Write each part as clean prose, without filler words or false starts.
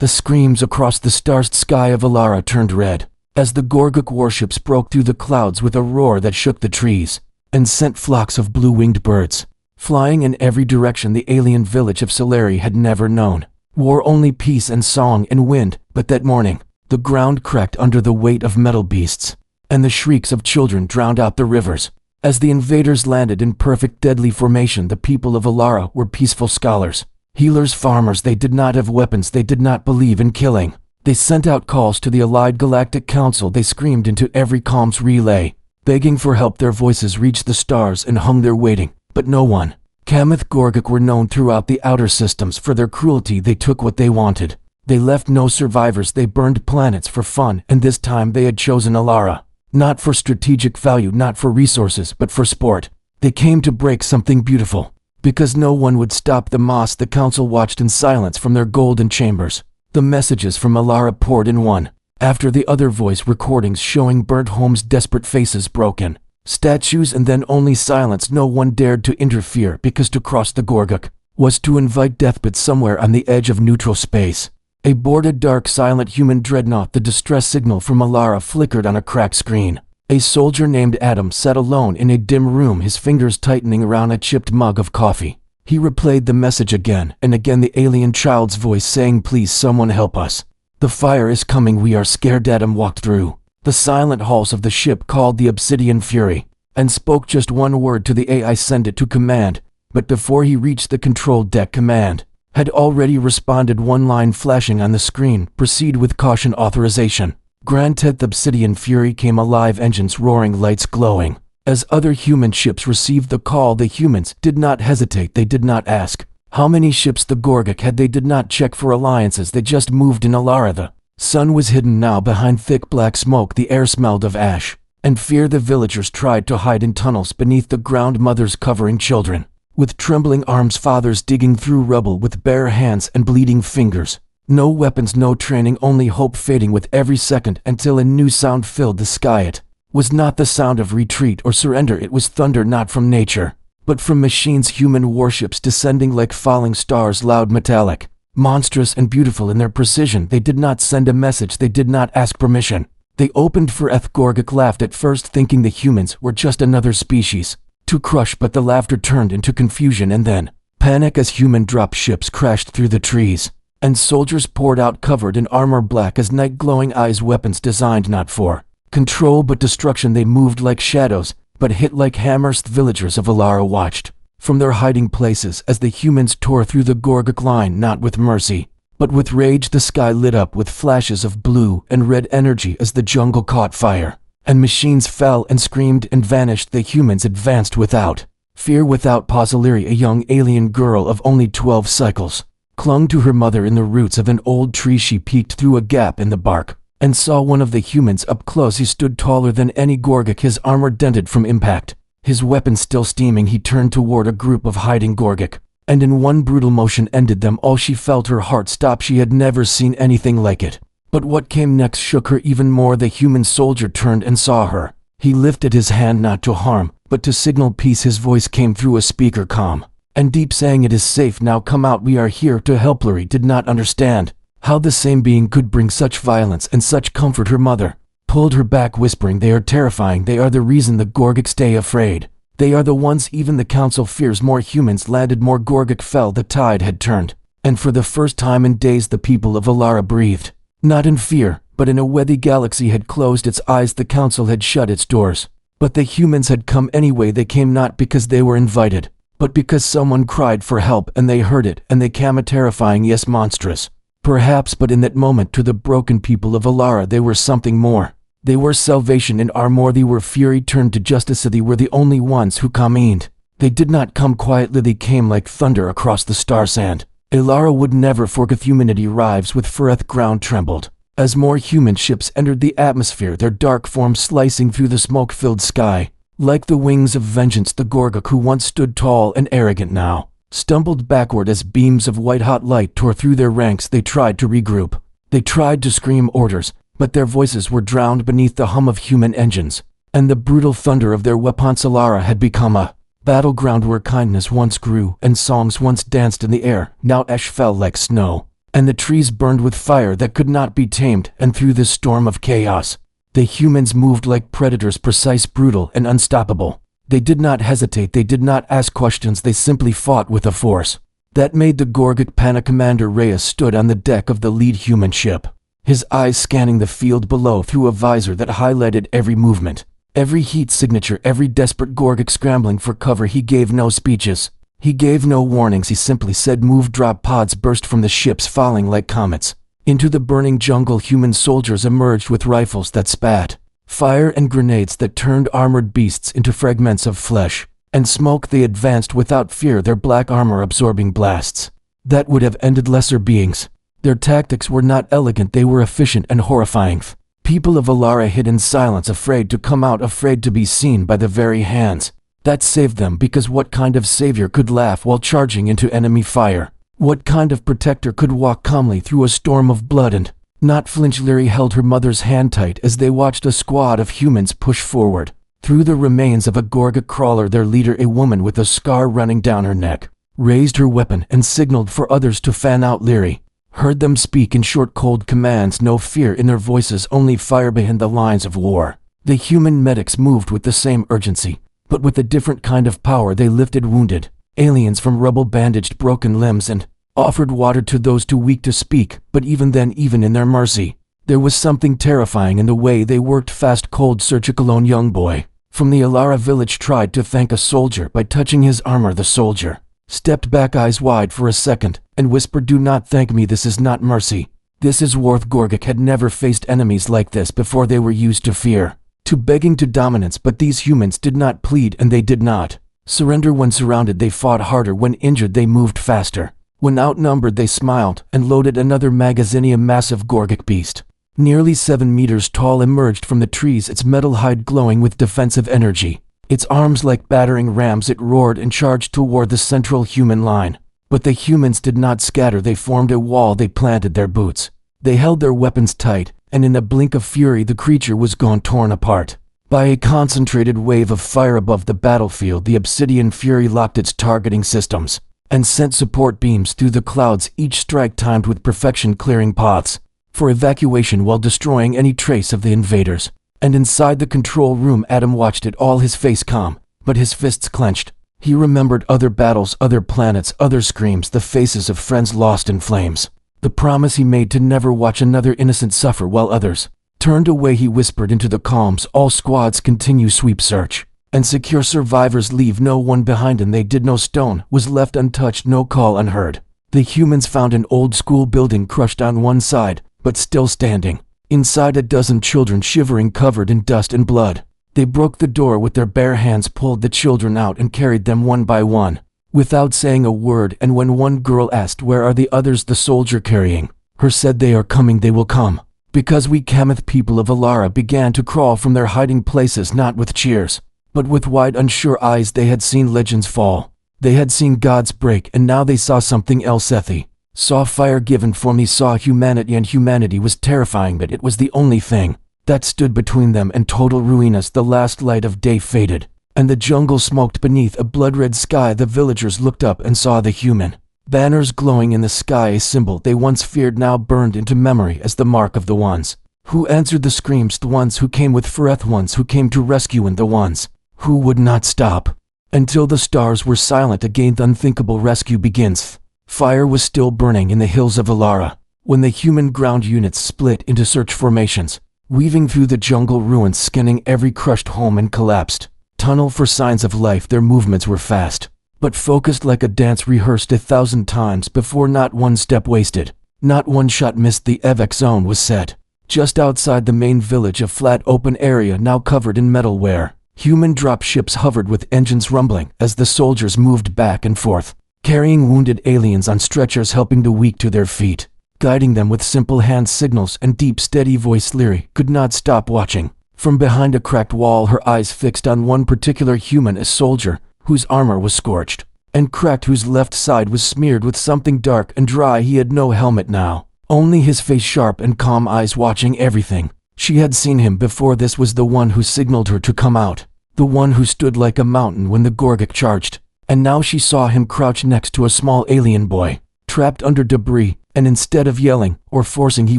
The screams across the starred sky of Alara turned red, as the Gorgok warships broke through the clouds with a roar that shook the trees, and sent flocks of blue-winged birds flying in every direction the alien village of Solari had never known. Wore only peace and song and wind, but that morning, the ground cracked under the weight of metal beasts, and the shrieks of children drowned out the rivers. As the invaders landed in perfect deadly formation, the people of Alara were peaceful scholars, healers, farmers. They did not have weapons, they did not believe in killing. They sent out calls to the allied Galactic Council, they screamed into every comms relay, begging for help. Their voices reached the stars and hung there waiting, but no one. Kamith Gorgok were known throughout the outer systems for their cruelty. They took what they wanted. They left no survivors. They burned planets for fun, and this time they had chosen Alara. Not for strategic value, not for resources, but for sport. They came to break something beautiful. Because no one would stop the Moss, the council watched in silence from their golden chambers. The messages from Alara poured in one after the other, voice recordings showing burnt homes, desperate faces, broken statues, and then only silence. No one dared to interfere, because to cross the Gorgok was to invite death. But somewhere on the edge of neutral space, a boarded, dark, silent human dreadnought, the distress signal from Alara flickered on a cracked screen. A soldier named Adam sat alone in a dim room, his fingers tightening around a chipped mug of coffee. He replayed the message again and again, the alien child's voice saying, "Please, someone help us. The fire is coming, we are scared." Adam walked through the silent halls of the ship, called the Obsidian Fury, and spoke just one word to the AI, "Send it to command." But before he reached the control deck, command had already responded, one line flashing on the screen: "Proceed with caution, authorization granted." The Obsidian Fury came alive, engines roaring, lights glowing. As other human ships received the call, the humans did not hesitate. They did not ask how many ships the Gorgok had. They did not check for alliances. They just moved in. Alara, the sun was hidden now behind thick black smoke. The air smelled of ash and fear. The villagers tried to hide in tunnels beneath the ground, mothers covering children with trembling arms, fathers digging through rubble with bare hands and bleeding fingers. No weapons, no training, only hope fading with every second, until a new sound filled the sky. It was not the sound of retreat or surrender. It was thunder, not from nature, but from machines, human warships descending like falling stars, loud, metallic, monstrous and beautiful in their precision. They did not send a message, they did not ask permission. They opened for Gorgok laughed, at first thinking the humans were just another species to crush, but the laughter turned into confusion and then panic as human drop ships crashed through the trees, and soldiers poured out covered in armor, black as night, glowing eyes, weapons designed not for control but destruction. They moved like shadows, but hit like hammers. The villagers of Alara watched from their hiding places as the humans tore through the Gorgok line, not with mercy, but with rage. The sky lit up with flashes of blue and red energy as the jungle caught fire, and machines fell and screamed and vanished. The humans advanced without fear, without pause. Illyri, a young alien girl of only 12 cycles, clung to her mother in the roots of an old tree. She peeked through a gap in the bark and saw one of the humans up close. He stood taller than any Gorgok, his armor dented from impact, his weapon still steaming. He turned toward a group of hiding Gorgok, and in one brutal motion ended them all. She felt her heart stop. She had never seen anything like it. But what came next shook her even more. The human soldier turned and saw her. He lifted his hand, not to harm, but to signal peace. His voice came through a speaker, calm and deep, saying, "It is safe now, come out, we are here to help." Illyri did not understand how the same being could bring such violence and such comfort. Her mother pulled her back, whispering, "They are terrifying. They are the reason the Gorgok stay afraid. They are the ones even the council fears." More humans landed, more Gorgok fell. The tide had turned, and for the first time in days the people of Alara breathed, not in fear, but in a way. The galaxy had closed its eyes, the council had shut its doors, but the humans had come anyway. They came not because they were invited, but because someone cried for help, and they heard it, and they came. Terrifying, yes, monstrous, perhaps, but in that moment, to the broken people of Alara, they were something more. They were salvation in Armor. They were fury turned to justice. They were the only ones who commined. They did not come quietly, they came like thunder across the star sand. Alara would never forget. Humanity rives with Fureth. Ground trembled as more human ships entered the atmosphere, their dark forms slicing through the smoke-filled sky. Like the wings of vengeance, the Gorgok, who once stood tall and arrogant, now stumbled backward as beams of white-hot light tore through their ranks. They tried to regroup. They tried to scream orders, but their voices were drowned beneath the hum of human engines and the brutal thunder of their weapons. Alara had become a battleground where kindness once grew and songs once danced in the air. Now ash fell like snow. and the trees burned with fire that could not be tamed, and through this storm of chaos, the humans moved like predators, precise, brutal, and unstoppable. They did not hesitate, they did not ask questions, they simply fought with a force that made the Gorgic panic. Commander Reyes stood on the deck of the lead human ship, his eyes scanning the field below through a visor that highlighted every movement, every heat signature, every desperate Gorgic scrambling for cover. He gave no speeches. He gave no warnings. He simply said move. Drop pods burst from the ships, falling like comets into the burning jungle. Human soldiers emerged with rifles that spat fire and grenades that turned armored beasts into fragments of flesh and smoke. They advanced without fear, their black armor absorbing blasts that would have ended lesser beings. Their tactics were not elegant, they were efficient and horrifying. People of Alara hid in silence, afraid to come out, afraid to be seen by the very hands that saved them, because what kind of savior could laugh while charging into enemy fire? What kind of protector could walk calmly through a storm of blood and not flinch? Lyri held her mother's hand tight as they watched a squad of humans push forward through the remains of a Gorgic crawler. Their leader, a woman with a scar running down her neck, raised her weapon and signaled for others to fan out. Lyri heard them speak in short, cold commands, no fear in their voices, only fire behind the lines of war. The human medics moved with the same urgency, but with a different kind of power. They lifted wounded aliens from rubble, bandaged broken limbs, and offered water to those too weak to speak. But even then, even in their mercy, there was something terrifying in the way they worked fast, cold. Surgical. Lone young boy from the Alara village tried to thank a soldier by touching his armor. The soldier stepped back, eyes wide for a second, and whispered, "Do not thank me, this is not mercy. This is worth." Gorgic had never faced enemies like this before. They were used to fear, to begging, to dominance, but these humans did not plead, and they did not surrender. When surrounded, they fought harder. When injured, they moved faster. When outnumbered, they smiled and loaded another magazine. A massive Gorgic beast, nearly 7 meters tall, emerged from the trees, its metal hide glowing with defensive energy. Its arms like battering rams, it roared and charged toward the central human line. But the humans did not scatter. They formed a wall. They planted their boots. They held their weapons tight, and in a blink of fury the creature was gone, torn apart by a concentrated wave of fire above the battlefield. The Obsidian Fury locked its targeting systems and sent support beams through the clouds, each strike timed with perfection, clearing paths for evacuation while destroying any trace of the invaders. And inside the control room, Adam watched it all, his face calm, but his fists clenched. He remembered other battles, other planets, other screams, the faces of friends lost in flames. The promise he made to never watch another innocent suffer while others turned away. He whispered into the calms, "All squads continue sweep search and secure survivors. Leave no one behind." And they did. No stone was left untouched, no call unheard. The humans found an old school building, crushed on one side, but still standing. Inside, a dozen children shivering, covered in dust and blood. They broke the door with their bare hands, pulled the children out, and carried them one by one, without saying a word. And when one girl asked, "Where are the others?" the soldier carrying her said, "They are coming, they will come." Because we Kamath people of Alara began to crawl from their hiding places, not with cheers, but with wide, unsure eyes. They had seen legends fall. They had seen gods break, and now they saw something else. Sethi saw fire given form. He saw humanity, and humanity was terrifying, but it was the only thing that stood between them and total ruin. As the last light of day faded, and the jungle smoked beneath a blood-red sky, the villagers looked up and saw the human banners glowing in the sky, a symbol they once feared now burned into memory as the mark of the ones who answered the screams, the ones who came with Fereth, ones who came to rescue, and the ones who would not stop until the stars were silent again. The unthinkable rescue begins. Fire was still burning in the hills of Alara when the human ground units split into search formations, weaving through the jungle ruins, scanning every crushed home and collapsed tunnel for signs of life. Their movements were fast, but focused, like a dance rehearsed 1,000 times before. Not one step wasted, not one shot missed. The evac zone was set just outside the main village, a flat open area now covered in metal where human drop ships hovered with engines rumbling as the soldiers moved back and forth, carrying wounded aliens on stretchers, helping the weak to their feet, guiding them with simple hand signals and deep, steady voice. Lyri could not stop watching. From behind a cracked wall, her eyes fixed on one particular human, a soldier whose armor was scorched and cracked, whose left side was smeared with something dark and dry. He had no helmet now, only his face, sharp and calm, eyes watching everything. She had seen him before. This was the one who signaled her to come out, the one who stood like a mountain when the Gorgic charged. And now she saw him crouch next to a small alien boy, trapped under debris, and instead of yelling or forcing, he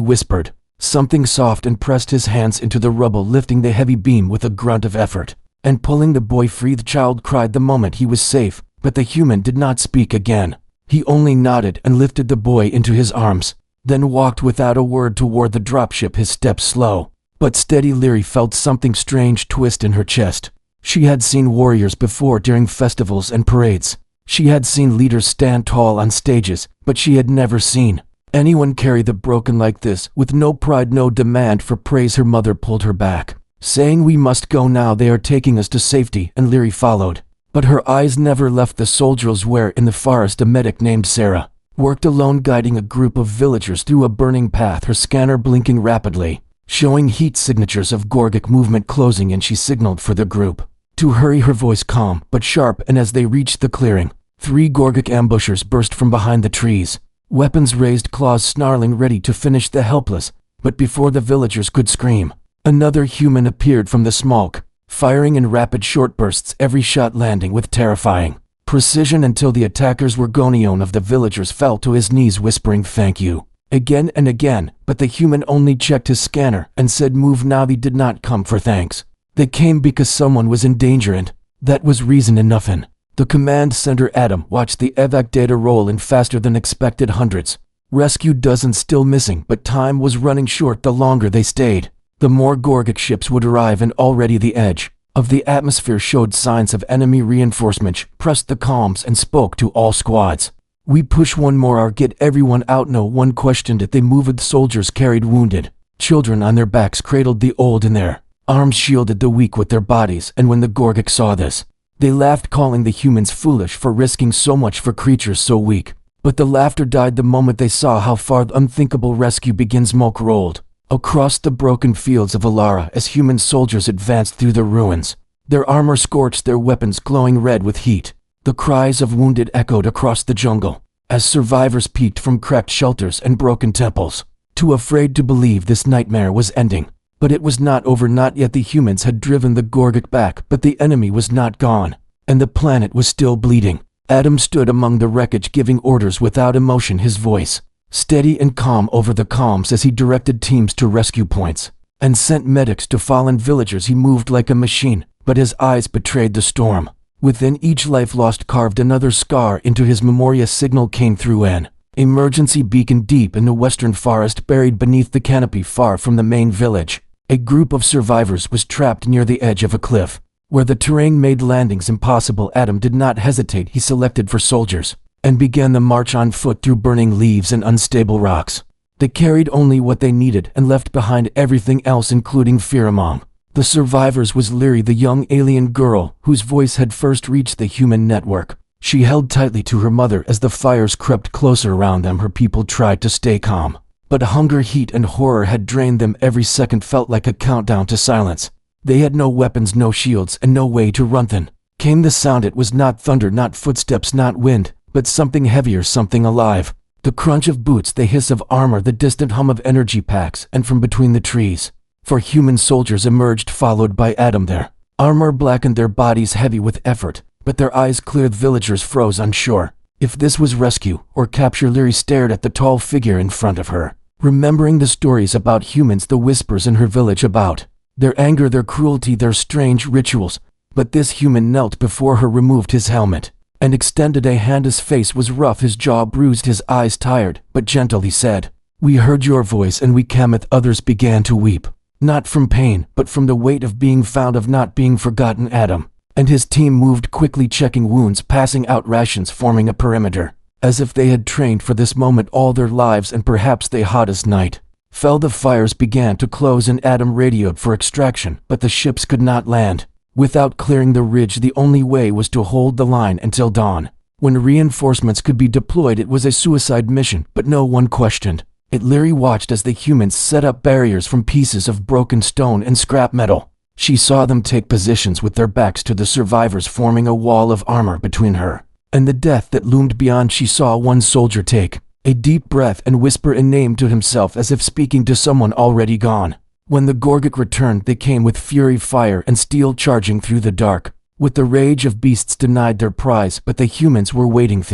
whispered something soft and pressed his hands into the rubble, lifting the heavy beam with a grunt of effort and pulling the boy free. The child cried the moment he was safe, but the human did not speak again. He only nodded and lifted the boy into his arms, then walked without a word toward the dropship, his steps slow but steady. Lyri felt something strange twist in her chest. She had seen warriors before during festivals and parades. She had seen leaders stand tall on stages, but she had never seen anyone carry the broken like this, with no pride, no demand for praise. Her mother pulled her back, saying, "We must go now, they are taking us to safety," and Lyri followed. But her eyes never left the soldiers where in the forest a medic named Sarah worked alone, guiding a group of villagers through a burning path, her scanner blinking rapidly, showing heat signatures of Gorgic movement closing in. She signaled for the group to hurry, her voice calm but sharp, and as they reached the clearing, 3 Gorgic ambushers burst from behind the trees, weapons raised, claws snarling, ready to finish the helpless. But before the villagers could scream, another human appeared from the smoke, firing in rapid short bursts, every shot landing with terrifying precision until the attackers were gone. One of the villagers fell to his knees, whispering "thank you" again and again, but the human only checked his scanner and said, "Move now." They did not come for thanks. They came because someone was in danger, and that was reason enough. In the command center, Adam watched the evac data roll in faster than expected. Hundreds rescued, dozens still missing, but time was running short. The longer they stayed, the more Gorgic ships would arrive, and already the edge of the atmosphere showed signs of enemy reinforcement. She pressed the comms and spoke to all squads. "We push one more hour, get everyone out." No one questioned it. They moved. Soldiers carried wounded children on their backs, cradled the old in their arms, shielded the weak with their bodies, and when the Gorgic saw this, they laughed, calling the humans foolish for risking so much for creatures so weak. But the laughter died the moment they saw how far the unthinkable rescue began. Smoke rolled across the broken fields of Alara as human soldiers advanced through the ruins, their armor scorched, their weapons glowing red with heat. The cries of wounded echoed across the jungle as survivors peeked from cracked shelters and broken temples, too afraid to believe this nightmare was ending. But it was not over, not yet. The humans had driven the Gorgic back, but the enemy was not gone, and the planet was still bleeding. Adam stood among the wreckage, giving orders without emotion, his voice steady and calm over the comms as he directed teams to rescue points and sent medics to fallen villagers. He moved like a machine, but his eyes betrayed the storm within. Each life lost carved another scar into his memory. A signal came through an emergency beacon deep in the western forest, buried beneath the canopy far from the main village. A group of survivors was trapped near the edge of a cliff, where the terrain made landings impossible. Adam did not hesitate. He selected for soldiers and began the march on foot through burning leaves and unstable rocks. They carried only what they needed and left behind everything else, including fear. Among the survivors was Lyri, the young alien girl whose voice had first reached the human network. She held tightly to her mother as the fires crept closer around them. Her people tried to stay calm, but hunger, heat, and horror had drained them. Every second felt like a countdown to silence. They had no weapons, no shields, and no way to run. Then came the sound. It was not thunder, not footsteps, not wind, but something heavier, something alive. The crunch of boots, the hiss of armor, the distant hum of energy packs, and from between the trees, 4 human soldiers emerged, followed by Adam. Their armor blackened, their bodies heavy with effort, but their eyes clear. The villagers froze, unsure if this was rescue or capture. Lyri stared at the tall figure in front of her, remembering the stories about humans, the whispers in her village about their anger, their cruelty, their strange rituals. But this human knelt before her, removed his helmet, and extended a hand. His face was rough, his jaw bruised, his eyes tired, but gentle. He said, "We heard your voice and we came." Others began to weep, not from pain, but from the weight of being found, of not being forgotten. Adam and his team moved quickly, checking wounds, passing out rations, forming a perimeter, as if they had trained for this moment all their lives. And perhaps the hottest night fell. The fires began to close and Adam radioed for extraction, but the ships could not land without clearing the ridge. The only way was to hold the line until dawn, when reinforcements could be deployed. It was a suicide mission, but no one questioned it. Lyri watched as the humans set up barriers from pieces of broken stone and scrap metal. She saw them take positions with their backs to the survivors, forming a wall of armor between her and the death that loomed beyond. She saw one soldier take a deep breath and whisper a name to himself, as if speaking to someone already gone. When the Gorgic returned, they came with fury, fire, and steel, charging through the dark with the rage of beasts. Denied their prize, but the humans were waiting.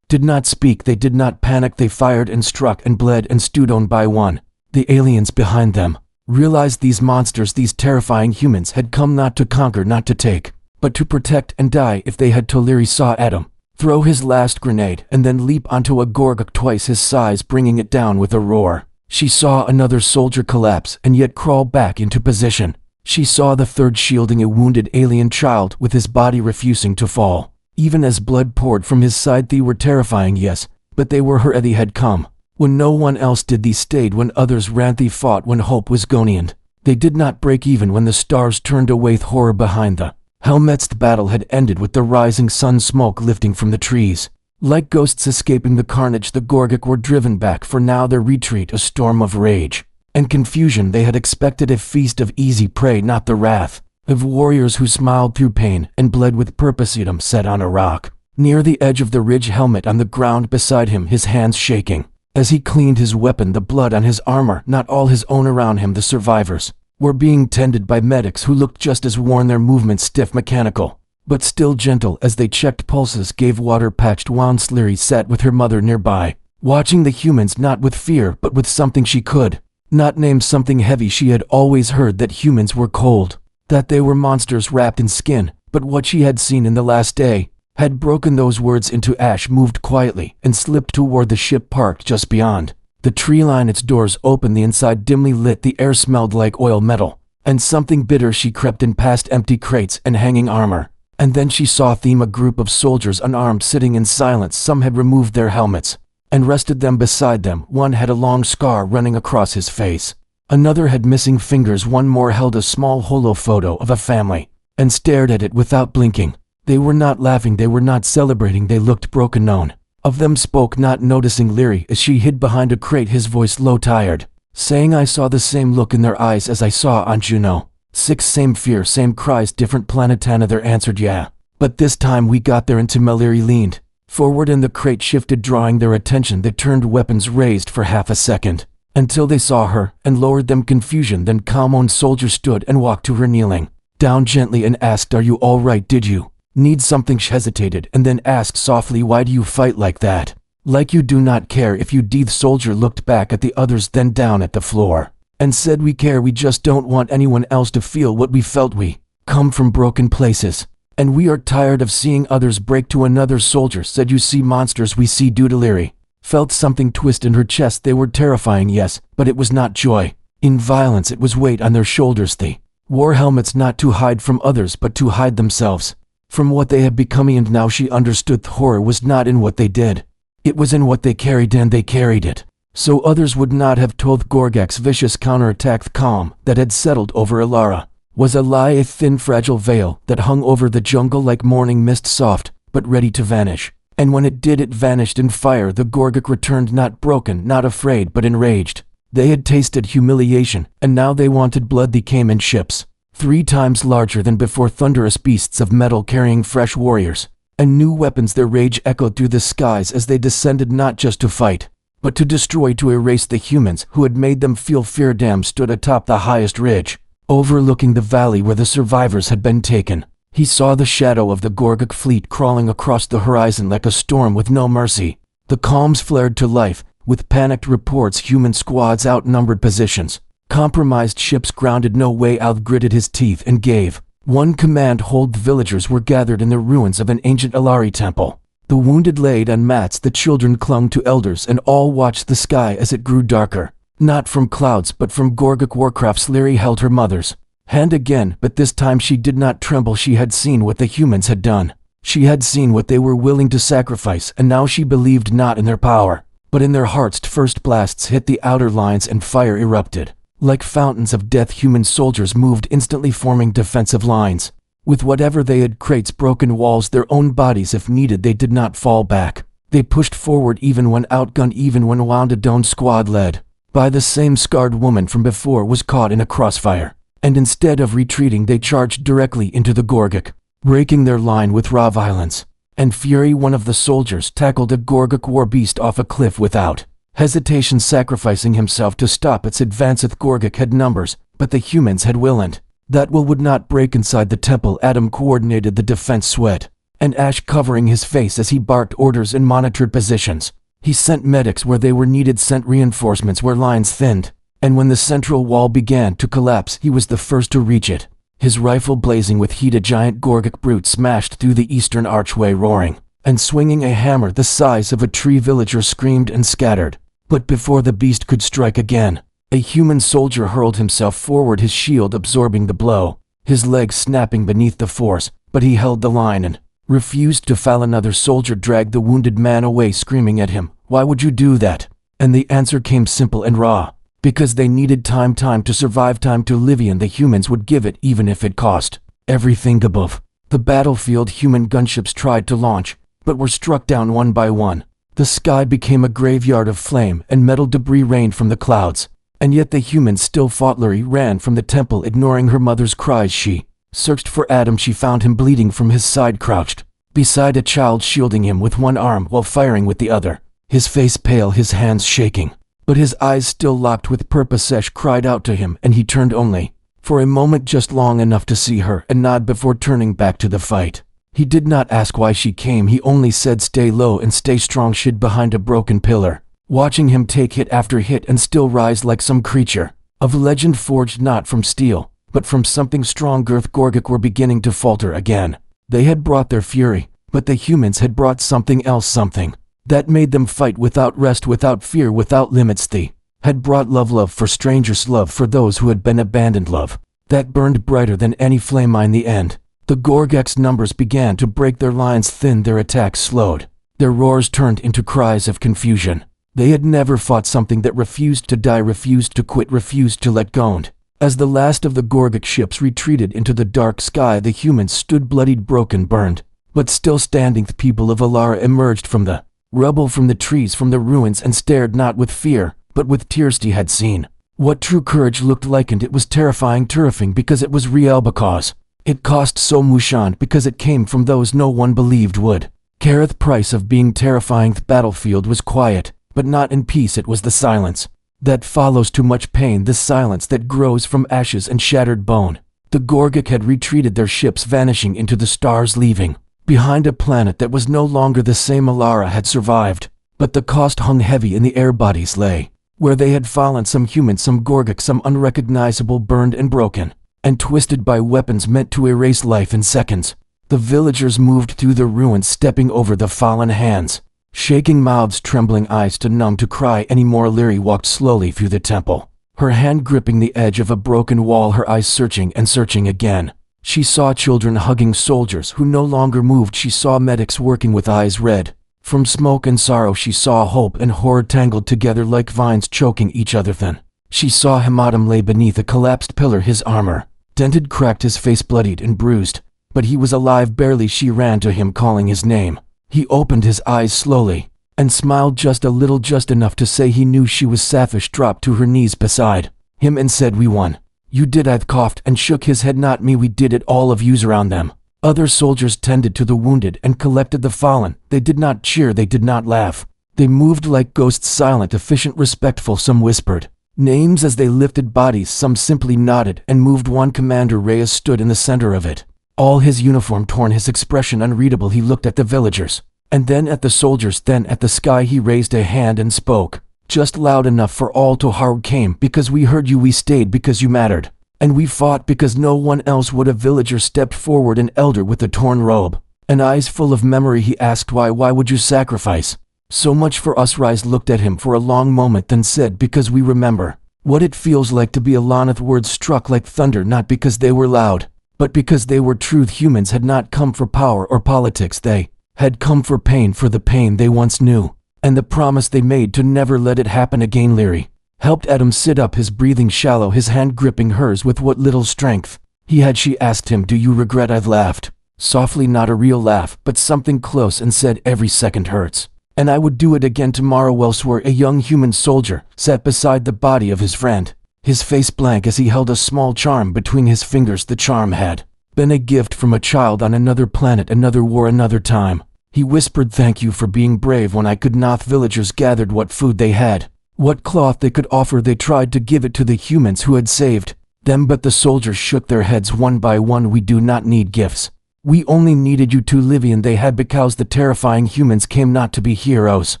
The did not speak, they did not panic, they fired and struck and bled and stewed on by one. The aliens behind them realized these monsters, these terrifying humans, had come not to conquer, not to take, but to protect and die if they had to. Leary saw Adam throw his last grenade and then leap onto a Gorgok twice his size, bringing it down with a roar. She saw another soldier collapse and yet crawl back into position. She saw the third shielding a wounded alien child with his body refusing to fall. Even as blood poured from his side, they were terrifying, yes, but they were her. They had come when no one else did. They stayed when others ran. They fought when hope was gone. They did not break even when the stars turned away. Horror behind the helmets. The battle had ended with the rising sun, smoke lifting from the trees. Like ghosts escaping the carnage, the Gorgok were driven back for now their retreat, a storm of rage and confusion. They had expected a feast of easy prey, not the wrath of warriors who smiled through pain and bled with purpose. Adam sat on a rock near the edge of the ridge, helmet on the ground beside him, his hands shaking as he cleaned his weapon, the blood on his armor not all his own. Around him the survivors were being tended by medics who looked just as worn, their movements stiff, mechanical, but still gentle as they checked pulses, gave water, patched wounds. Leary sat with her mother nearby, watching the humans, not with fear but with something she could not name, something heavy. She had always heard that humans were cold, that they were monsters wrapped in skin, but what she had seen in the last day had broken those words into ash. Moved quietly and slipped toward the ship parked just beyond the tree line. Its doors open, the inside dimly lit, the air smelled like oil, metal, and something bitter. She crept in past empty crates and hanging armor, and then she saw a group of soldiers unarmed sitting in silence. Some had removed their helmets and rested them beside them. One had a long scar running across his face. Another had missing fingers. One more held a small holo photo of a family and stared at it without blinking. They were not laughing, they were not celebrating, they looked broken. None of them spoke, not noticing Leary as she hid behind a crate, his voice low, tired, saying, "I saw the same look in their eyes as I saw on Juno. 6, same fear, same cries, different planet." Another answered, "Yeah, but this time we got there." Into Leary leaned forward and the crate shifted, drawing their attention. They turned, weapons raised for half a second, until they saw her and lowered them. Confusion, then calm. One soldier stood and walked to her, kneeling down gently, and asked, "Are you all right? Did you need something?" She hesitated and then asked softly, "Why do you fight like that? Like you do not care if you die." The soldier looked back at the others, then down at the floor, and said, "We care, we just don't want anyone else to feel what we felt. We come from broken places, and we are tired of seeing others break." To another soldier said, "You see monsters we see." Leary felt something twist in her chest. They were terrifying, yes, but it was not joy in violence, it was weight on their shoulders. They wore helmets not to hide from others but to hide themselves from what they had become. And now she understood. The horror was not in what they did, it was in what they carried, and they carried it so others would not have told. Gorgak's vicious counterattack, the calm that had settled over Alara, was a lie, a thin fragile veil that hung over the jungle like morning mist, soft but ready to vanish. And when it did, it vanished in fire. The Gorgok returned, not broken, not afraid, but enraged. They had tasted humiliation, and now they wanted blood. They came in ships 3 times larger than before, thunderous beasts of metal carrying fresh warriors and new weapons. Their rage echoed through the skies as they descended, not just to fight, but to destroy, to erase the humans who had made them feel fear. Dam stood atop the highest ridge, overlooking the valley where the survivors had been taken. He saw the shadow of the Gorgok fleet crawling across the horizon like a storm with no mercy. The comms flared to life with panicked reports, human squads, outnumbered positions, compromised ships grounded, no way out. Gritted his teeth and gave one command, hold. The villagers were gathered in the ruins of an ancient Alari temple. The wounded laid on mats, the children clung to elders, and all watched the sky as it grew darker, not from clouds but from Gorgok warcrafts. Leary held her mother's hand again, but this time she did not tremble. She had seen what the humans had done. She had seen what they were willing to sacrifice, and now she believed not in their power, but in their hearts. First blasts hit the outer lines and fire erupted. Like fountains of death, human soldiers moved instantly, forming defensive lines. With whatever they had, crates, broken walls, their own bodies if needed, they did not fall back. They pushed forward even when outgunned, even when wounded. Dawn squad led by the same scarred woman from before was caught in a crossfire, and instead of retreating they charged directly into the Gorgok, breaking their line with raw violence and fury. One of the soldiers tackled a Gorgok war beast off a cliff without hesitation, sacrificing himself to stop its advance. Gorgok had numbers, but the humans had will, and that will would not break inside the temple. Adam coordinated the defense, sweat and ash covering his face as he barked orders and monitored positions. He sent medics where they were needed, sent reinforcements where lines thinned, and when the central wall began to collapse, he was the first to reach it. His rifle blazing with heat, a giant Gorgic brute smashed through the eastern archway, roaring, and swinging a hammer the size of a tree. Villagers screamed and scattered. But before the beast could strike again, a human soldier hurled himself forward, his shield absorbing the blow, his legs snapping beneath the force, but he held the line and refused to fall. Another soldier dragged the wounded man away, screaming at him, "Why would you do that?" And the answer came simple and raw. Because they needed time to survive, time to live, and the humans would give it even if it cost everything. Above the battlefield, human gunships tried to launch, but were struck down one by one. The sky became a graveyard of flame, and metal debris rained from the clouds. And yet the humans still fought. Liri ran from the temple, ignoring her mother's cries. She searched for Adam. She found him bleeding from his side, crouched beside a child, shielding him with one arm while firing with the other. His face pale, his hands shaking, but his eyes still locked with purpose. Sesh cried out to him, and he turned only for a moment, just long enough to see her and nod before turning back to the fight. He did not ask why she came, he only said, "Stay low and stay strong." She hid behind a broken pillar, watching him take hit after hit and still rise like some creature of legend, forged not from steel, but from something stronger. The Gorgic were beginning to falter again. They had brought their fury, but the humans had brought something else, something that made them fight without rest, without fear, without limits. They had brought love for strangers, love for those who had been abandoned, love that burned brighter than any flame. In the end, the Gorgak's numbers began to break, their lines thinned, their attacks slowed, their roars turned into cries of confusion. They had never fought something that refused to die, refused to quit, refused to let go. And as the last of the Gorgic ships retreated into the dark sky, the humans stood, bloodied, broken, burned, but still standing. The people of Alara emerged from the rubble, from the trees, from the ruins, and stared not with fear, but with tears. He had seen what true courage looked like, and it was terrifying, terrifying because it was real, because it cost so much, because it came from those no one believed would care. The price of being terrifying. The battlefield was quiet, but not in peace. It was the silence that follows too much pain, the silence that grows from ashes and shattered bone. The Gorgic had retreated, their ships vanishing into the stars, leaving behind a planet that was no longer the same. Alara had survived, but the cost hung heavy in the air. Bodies lay where they had fallen, some human, some Gorgic, some unrecognizable, burned and broken, and twisted by weapons meant to erase life in seconds. The villagers moved through the ruins, stepping over the fallen hands, shaking mouths, trembling eyes too numb to cry anymore. Liri walked slowly through the temple, her hand gripping the edge of a broken wall, her eyes searching and searching again. She saw children hugging soldiers who no longer moved. She saw medics working with eyes red from smoke and sorrow. She saw hope and horror tangled together like vines, choking each other. Then she saw Hamadam lay beneath a collapsed pillar, his armor dented, cracked, his face bloodied and bruised, but he was alive barely. She ran to him, calling his name. He opened his eyes slowly and smiled just a little, just enough to say he knew she was. Safish dropped to her knees beside him and said, "We won." "You did." I coughed and shook his head. "Not me, we did it, all of yous." Around them, other soldiers tended to the wounded and collected the fallen. They did not cheer, they did not laugh. They moved like ghosts, silent, efficient, respectful. Some whispered names as they lifted bodies, some simply nodded and moved. One commander, Reyes, stood in the center of it, all his uniform torn, his expression unreadable. He looked at the villagers, and then at the soldiers, then at the sky. He raised a hand and spoke, just loud enough for all to hear. "Came because we heard you, we stayed because you mattered, and we fought because no one else would." A villager stepped forward, an elder with a torn robe and eyes full of memory. He asked, Why would you sacrifice so much for us?" Rise looked at him for a long moment, then said, "Because we remember what it feels like to be alone." Words struck like thunder, not because they were loud, but because they were truth. Humans had not come for power or politics, they had come for pain, for the pain they once knew, and the promise they made to never let it happen again. Liri helped Adam sit up, his breathing shallow, his hand gripping hers with what little strength he had. She asked him, "Do you regret?" I've laughed softly, not a real laugh, but something close, and said, "Every second hurts, and I would do it again tomorrow." Elsewhere, a young human soldier sat beside the body of his friend, his face blank as he held a small charm between his fingers. The charm had been a gift from a child on another planet, another war, another time. He whispered, "Thank you for being brave when I could not." Villagers gathered what food they had, what cloth they could offer. They tried to give it to the humans who had saved them, but the soldiers shook their heads one by one. "We do not need gifts. We only needed you to live in they had because the terrifying humans came not to be heroes,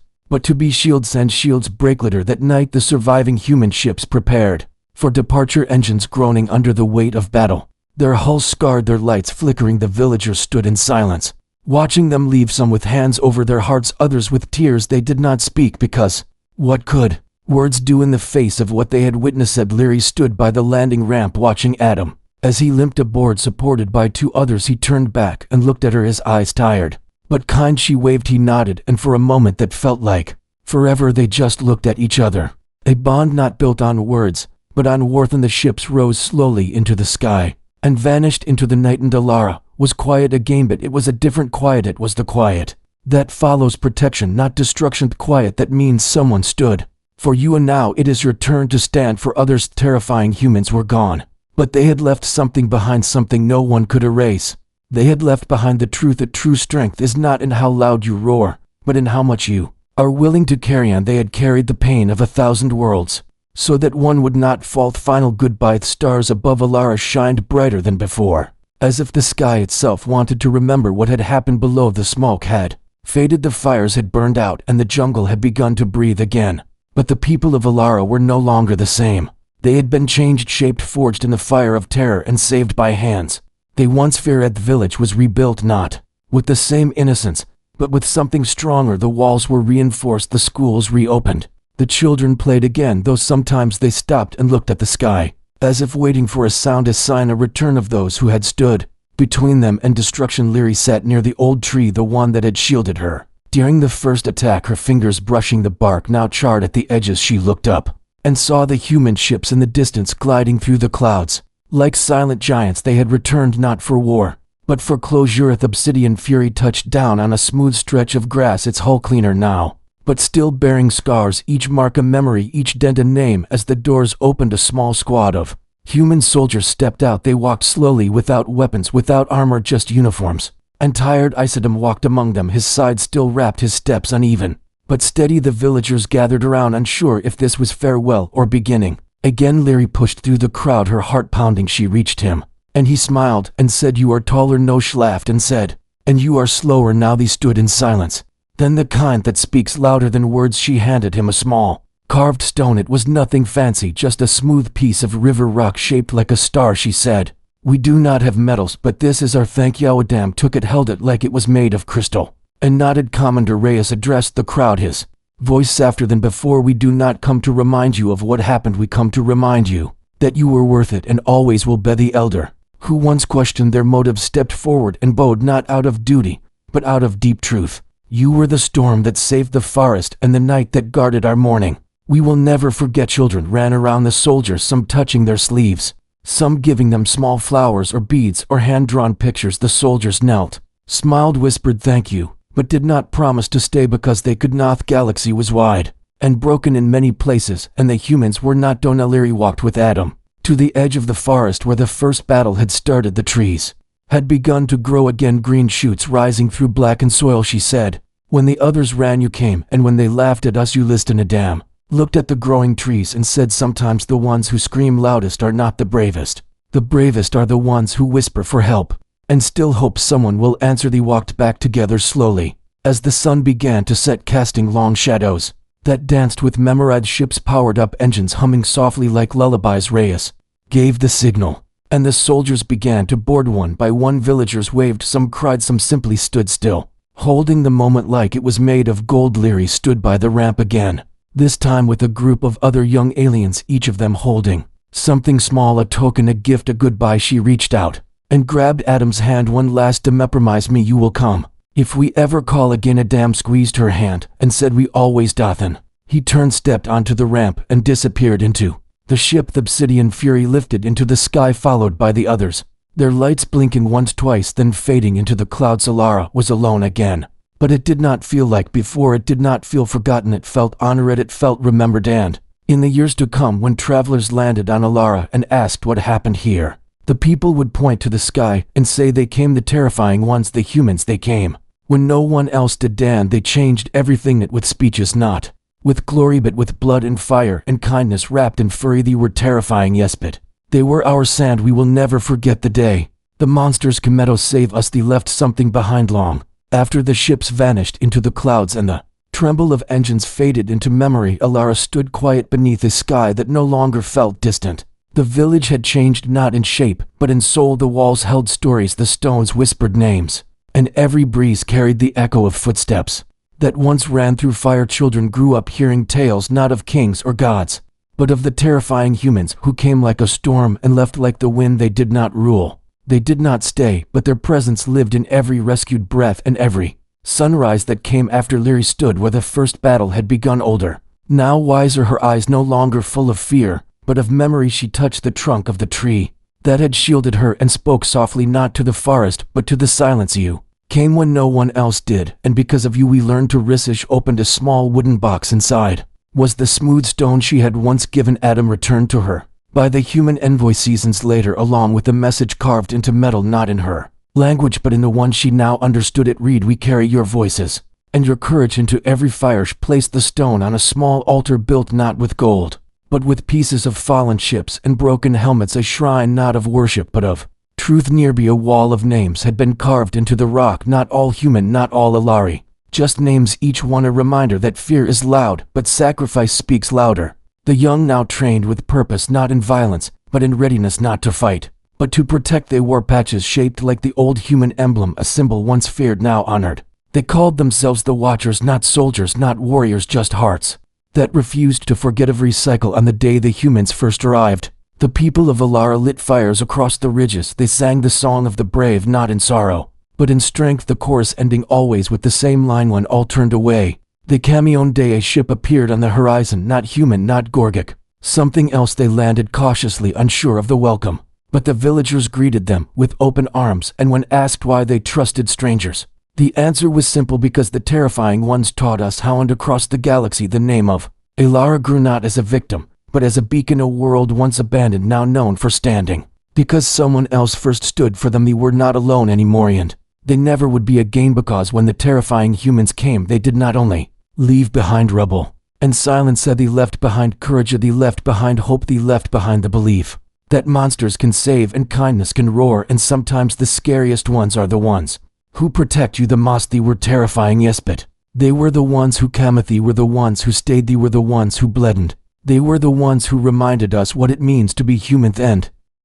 but to be shields and shields break later that night the surviving human ships prepared for departure, engines groaning under the weight of battle. Their hulls scarred, their lights flickering, the villagers stood in silence, watching them leave, some with hands over their hearts, others with tears. They did not speak because what could words do in the face of what they had witnessed? Leary stood by the landing ramp watching Adam. As he limped aboard supported by two others, he turned back and looked at her, his eyes tired but kind. She waved, he nodded, and for a moment that felt like forever they just looked at each other. A bond not built on words but on warmth. And the ships rose slowly into the sky and vanished into the night, and Alara was quiet again, but it was a different quiet. It was the quiet that follows protection, not destruction. The quiet that means someone stood for you, and now it is your turn to stand for others. Terrifying humans were gone, but they had left something behind, something no one could erase. They had left behind the truth that true strength is not in how loud you roar, but in how much you are willing to carry on. They had carried the pain of 1,000 worlds, so that one would not fall. Final goodbye. The stars above Alara shined brighter than before, as if the sky itself wanted to remember what had happened below. The smoke had faded, the fires had burned out, and the jungle had begun to breathe again. But the people of Alara were no longer the same. They had been changed, shaped, forged in the fire of terror, and saved by hands they once feared. The village was rebuilt not with the same innocence, but with something stronger. The walls were reinforced, the schools reopened. The children played again, though sometimes they stopped and looked at the sky, as if waiting for a sound, a sign, a return of those who had stood between them and destruction. Leary sat near the old tree, the one that had shielded her during the first attack, her fingers brushing the bark now charred at the edges. She looked up and saw the human ships in the distance gliding through the clouds. Like silent giants, they had returned not for war, but for closure. The obsidian fury touched down on a smooth stretch of grass, its hull cleaner now, but still bearing scars, each mark a memory, each dent a name. As the doors opened, a small squad of human soldiers stepped out. They walked slowly, without weapons, without armor, just uniforms. And tired Isidum walked among them, his side still wrapped, his steps uneven but steady. The villagers gathered around, unsure if this was farewell or beginning. Again Leary pushed through the crowd, her heart pounding. She reached him, and he smiled and said, "You are taller." Nosh laughed and said, "And you are slower." Now they stood in silence. Then the kind that speaks louder than words. She handed him a small carved stone. It was nothing fancy, just a smooth piece of river rock shaped like a star. She said, "We do not have metals, but this is our thank you." Adam took it, held it like it was made of crystal, and nodded. Commander Reyes addressed the crowd, his voice softer than before. "We do not come to remind you of what happened. We come to remind you that you were worth it and always will be." The elder, who once questioned their motives, stepped forward and bowed, not out of duty, but out of deep truth. "You were the storm that saved the forest and the night that guarded our morning. We will never forget." Children ran around the soldiers, some touching their sleeves, some giving them small flowers or beads or hand-drawn pictures. The soldiers knelt, smiled, whispered thank you, but did not promise to stay because they could not. The galaxy was wide and broken in many places, and the humans were not. Donna Leary walked with Adam to the edge of the forest where the first battle had started. The trees had begun to grow again, green shoots rising through blackened soil. She said, "When the others ran, you came, and when they laughed at us, you listened." Adam looked at the growing trees and said, "Sometimes the ones who scream loudest are not the bravest. The bravest are the ones who whisper for help and still hope someone will answer." They walked back together slowly as the sun began to set, casting long shadows that danced with memorized ships, powered up engines humming softly like lullabies. Reyes gave the signal, and the soldiers began to board. One by one villagers waved, some cried, some simply stood still, holding the moment like it was made of gold. Leary stood by the ramp again, this time with a group of other young aliens, each of them holding something small, a token, a gift, a goodbye. She reached out and grabbed Adam's hand. "One last time, promise me you will come if we ever call again." Adam squeezed her hand and said, "We always dothen." He turned, stepped onto the ramp, and disappeared into the ship. The obsidian fury lifted into the sky, followed by the others, their lights blinking once, twice, then fading into the clouds. Alara was alone again, but it did not feel like before. It did not feel forgotten. It felt honored. It felt remembered. And in the years to come, when travelers landed on Alara and asked what happened here, the people would point to the sky and say they came, the terrifying ones, the humans, they came when no one else did. Dan, they changed everything, not with speeches, not with glory, but with blood and fire and kindness wrapped in fury. They were terrifying, yes, but they were our sand. We will never forget the day The monsters Kometo save us thee left something behind long. After the ships vanished into the clouds and the tremble of engines faded into memory, Alara stood quiet beneath a sky that no longer felt distant. The village had changed not in shape, but in soul. The walls held stories, the stones whispered names, and every breeze carried the echo of footsteps that once ran through fire. Children grew up hearing tales not of kings or gods, but of the terrifying humans who came like a storm and left like the wind. They did not rule, they did not stay, but their presence lived in every rescued breath and every sunrise that came after. Lyri stood where the first battle had begun, older, now wiser, her eyes no longer full of fear, but of memory. She touched the trunk of the tree that had shielded her and spoke softly, not to the forest, but to the silence. You came when no one else did, and because of you we learned to Risish opened a small wooden box. Inside was the smooth stone she had once given Adam, returned to her by the human envoy seasons later, along with a message carved into metal, not in her language but in the one she now understood. It read, "We carry your voices and your courage into every fire." She placed the stone on a small altar built not with gold, but with pieces of fallen ships and broken helmets, a shrine not of worship but of truth. Nearby a wall of names had been carved into the rock, not all human, not all Alari, just names, each one a reminder that fear is loud, but sacrifice speaks louder. The young now trained with purpose, not in violence, but in readiness, not to fight, but to protect. They wore patches shaped like the old human emblem, a symbol once feared, now honored. They called themselves the Watchers, not soldiers, not warriors, just hearts that refused to forget of recycle. On the day the humans first arrived, the people of Alara lit fires across the ridges. They sang the song of the brave, not in sorrow, but in strength, the chorus ending always with the same line, when all turned away. The Camion Day, a ship appeared on the horizon, not human, not Gorgic, something else. They landed cautiously, unsure of the welcome, but the villagers greeted them with open arms, and when asked why they trusted strangers, the answer was simple: because the terrifying ones taught us how. And across the galaxy the name of Alara grew not as a victim, but as a beacon, a world once abandoned, now known for standing. Because someone else first stood for them, they were not alone anymore, and they never would be again. Because when the terrifying humans came, they did not only leave behind rubble and silence, they left behind courage, they left behind hope, they left behind the belief that monsters can save and kindness can roar. And sometimes the scariest ones are the ones who protect you the most. They were terrifying, yes, but they were the ones who came. They were the ones who stayed. They were the ones who bled, and they were the ones who reminded us what it means to be human. And